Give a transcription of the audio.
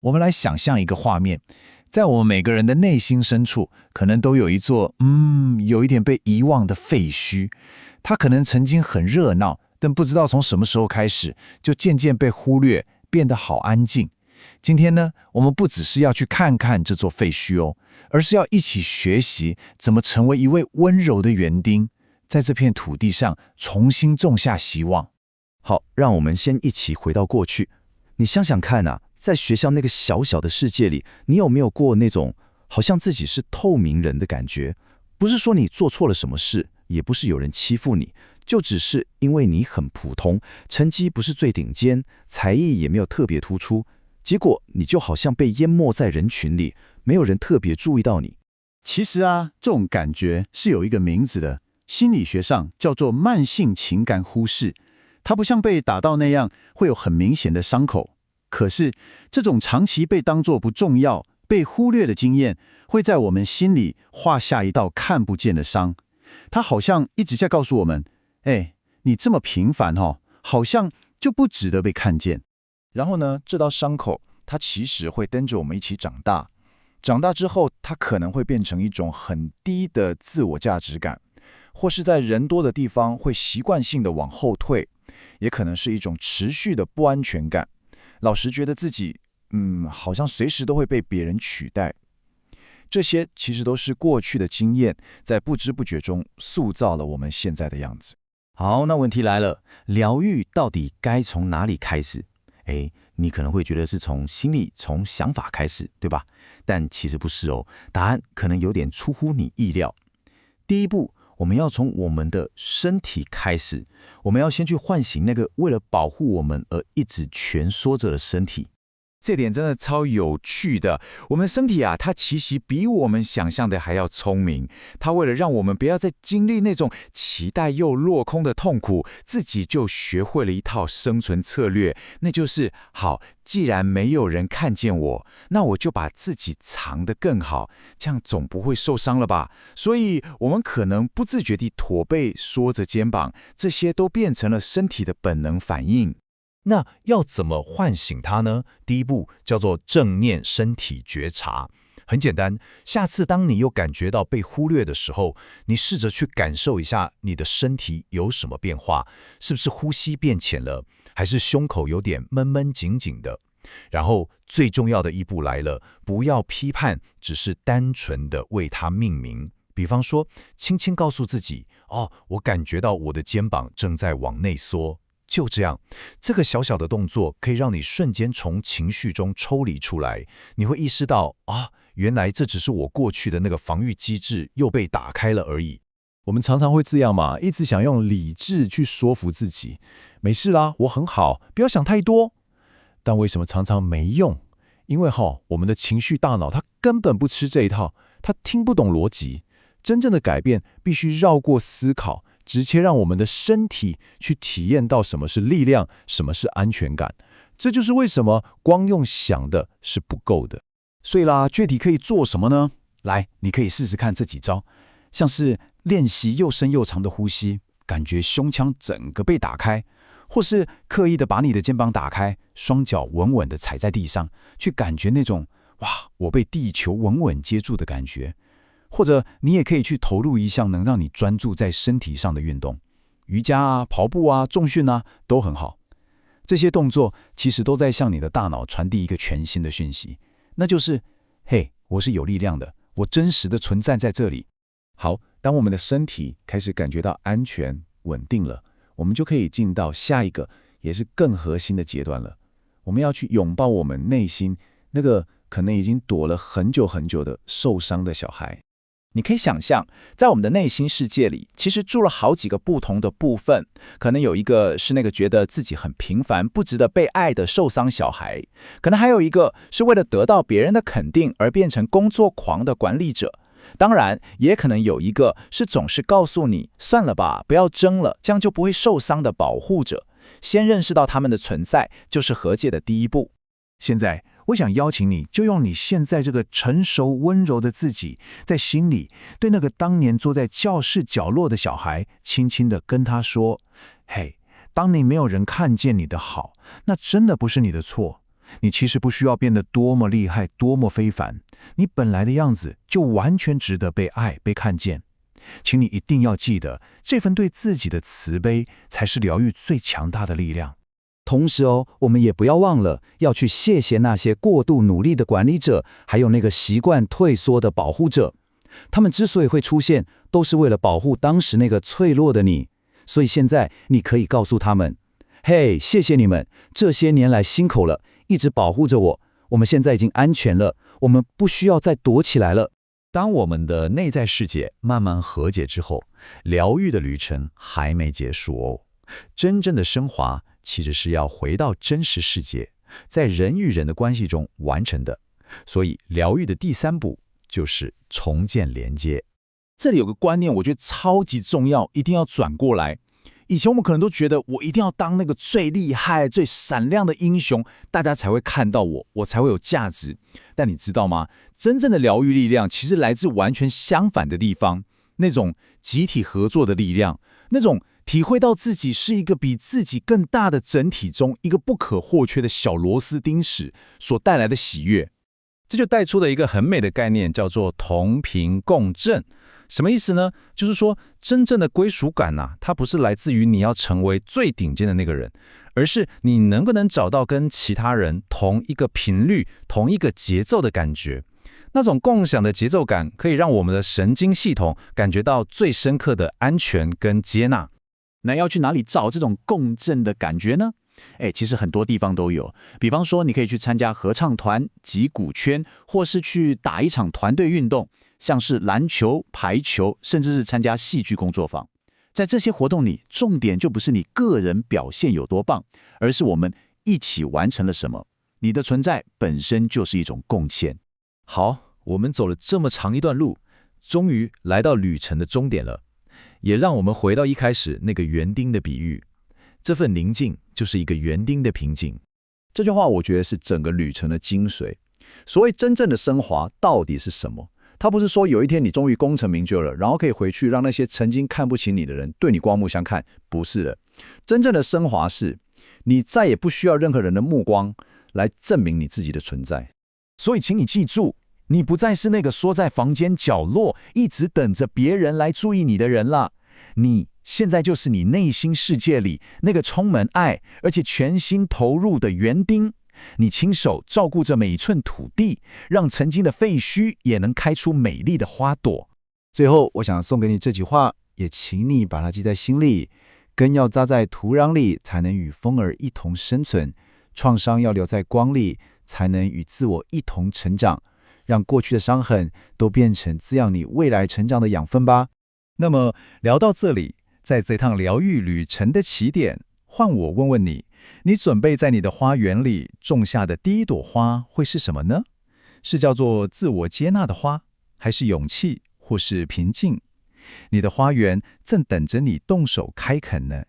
我们来想象一个画面，在我们每个人的内心深处，可能都有一座有一点被遗忘的废墟。它可能曾经很热闹，但不知道从什么时候开始，就渐渐被忽略，变得好安静。今天呢，我们不只是要去看看这座废墟哦，而是要一起学习怎么成为一位温柔的园丁，在这片土地上重新种下希望。好，让我们先一起回到过去。你想想看啊，在学校那个小小的世界里，你有没有过那种好像自己是透明人的感觉？不是说你做错了什么事，也不是有人欺负你，就只是因为你很普通，成绩不是最顶尖，才艺也没有特别突出，结果你就好像被淹没在人群里，没有人特别注意到你。其实啊，这种感觉是有一个名字的，心理学上叫做慢性情感忽视。它不像被打到那样会有很明显的伤口，可是这种长期被当作不重要、被忽略的经验，会在我们心里画下一道看不见的伤。它好像一直在告诉我们，你这么平凡好像就不值得被看见。然后呢，这道伤口它其实会跟着我们一起长大，长大之后它可能会变成一种很低的自我价值感，或是在人多的地方会习惯性的往后退，也可能是一种持续的不安全感，老是觉得自己好像随时都会被别人取代。这些其实都是过去的经验，在不知不觉中塑造了我们现在的样子。好，那问题来了，疗愈到底该从哪里开始？你可能会觉得是从心理、从想法开始，对吧？但其实不是哦，答案可能有点出乎你意料。第一步，我们要从我们的身体开始，我们要先去唤醒那个为了保护我们而一直蜷缩着的身体。这点真的超有趣的。我们身体啊，它其实比我们想象的还要聪明。它为了让我们不要再经历那种期待又落空的痛苦，自己就学会了一套生存策略，那就是好，既然没有人看见我，那我就把自己藏得更好，这样总不会受伤了吧？所以我们可能不自觉地驼背、缩着肩膀，这些都变成了身体的本能反应。那要怎么唤醒它呢？第一步叫做正念身体觉察。很简单，下次当你又感觉到被忽略的时候，你试着去感受一下你的身体有什么变化，是不是呼吸变浅了，还是胸口有点闷闷紧紧的？然后最重要的一步来了，不要批判，只是单纯的为它命名。比方说，轻轻告诉自己，我感觉到我的肩膀正在往内缩。就这样，这个小小的动作可以让你瞬间从情绪中抽离出来。你会意识到原来这只是我过去的那个防御机制又被打开了而已。我们常常会这样嘛，一直想用理智去说服自己，没事啦，我很好，不要想太多。但为什么常常没用？因为我们的情绪大脑它根本不吃这一套，它听不懂逻辑。真正的改变必须绕过思考，直接让我们的身体去体验到什么是力量，什么是安全感。这就是为什么光用想的是不够的。所以啦，具体可以做什么呢？来，你可以试试看这几招，像是练习又深又长的呼吸，感觉胸腔整个被打开，或是刻意的把你的肩膀打开，双脚稳稳的踩在地上，去感觉那种我被地球稳稳接住的感觉。或者你也可以去投入一项能让你专注在身体上的运动，瑜伽啊、跑步啊、重训啊都很好。这些动作其实都在向你的大脑传递一个全新的讯息，那就是嘿，我是有力量的，我真实的存在在这里。好，当我们的身体开始感觉到安全稳定了，我们就可以进到下一个也是更核心的阶段了。我们要去拥抱我们内心那个可能已经躲了很久很久的受伤的小孩。你可以想象，在我们的内心世界里，其实住了好几个不同的部分。可能有一个是那个觉得自己很平凡、不值得被爱的受伤小孩，可能还有一个是为了得到别人的肯定而变成工作狂的管理者。当然，也可能有一个是总是告诉你算了吧，不要争了，这样就不会受伤的保护者。先认识到他们的存在，就是和解的第一步。现在我想邀请你，就用你现在这个成熟温柔的自己，在心里对那个当年坐在教室角落的小孩，轻轻地跟他说：嘿，当你没有人看见你的好，那真的不是你的错。你其实不需要变得多么厉害、多么非凡，你本来的样子就完全值得被爱、被看见。请你一定要记得，这份对自己的慈悲才是疗愈最强大的力量。同时我们也不要忘了要去谢谢那些过度努力的管理者，还有那个习惯退缩的保护者。他们之所以会出现，都是为了保护当时那个脆弱的你。所以现在你可以告诉他们，嘿，谢谢你们，这些年来辛苦了，一直保护着我。我们现在已经安全了，我们不需要再躲起来了。当我们的内在世界慢慢和解之后，疗愈的旅程还没结束哦。真正的升华其实是要回到真实世界，在人与人的关系中完成的。所以疗愈的第3步就是重建连接。这里有个观念，我觉得超级重要，一定要转过来。以前我们可能都觉得我一定要当那个最厉害、最闪亮的英雄，大家才会看到我，我才会有价值。但你知道吗？真正的疗愈力量其实来自完全相反的地方，那种集体合作的力量，那种体会到自己是一个比自己更大的整体中一个不可或缺的小螺丝钉时所带来的喜悦。这就带出了一个很美的概念，叫做同频共振。什么意思呢？就是说，真正的归属感它不是来自于你要成为最顶尖的那个人，而是你能不能找到跟其他人同一个频率、同一个节奏的感觉。那种共享的节奏感，可以让我们的神经系统感觉到最深刻的安全跟接纳。那要去哪里找这种共振的感觉呢？其实很多地方都有，比方说你可以去参加合唱团、击鼓圈，或是去打一场团队运动，像是篮球、排球，甚至是参加戏剧工作坊。在这些活动里，重点就不是你个人表现有多棒，而是我们一起完成了什么。你的存在本身就是一种贡献。好，我们走了这么长一段路，终于来到旅程的终点了。也让我们回到一开始那个园丁的比喻，这份宁静就是一个园丁的平静。这句话我觉得是整个旅程的精髓。所谓真正的升华到底是什么？它不是说有一天你终于功成名就了，然后可以回去让那些曾经看不起你的人对你刮目相看，不是的。真正的升华是，你再也不需要任何人的目光来证明你自己的存在。所以请你记住，你不再是那个缩在房间角落，一直等着别人来注意你的人了。你现在就是你内心世界里那个充满爱，而且全心投入的园丁。你亲手照顾着每一寸土地，让曾经的废墟也能开出美丽的花朵。最后，我想送给你这句话，也请你把它记在心里：根要扎在土壤里，才能与风儿一同生存；创伤要留在光里，才能与自我一同成长。让过去的伤痕都变成滋养你未来成长的养分吧。那么聊到这里，在这趟疗愈旅程的起点，换我问问你，你准备在你的花园里种下的第一朵花会是什么呢？是叫做自我接纳的花，还是勇气，或是平静？你的花园正等着你动手开垦呢。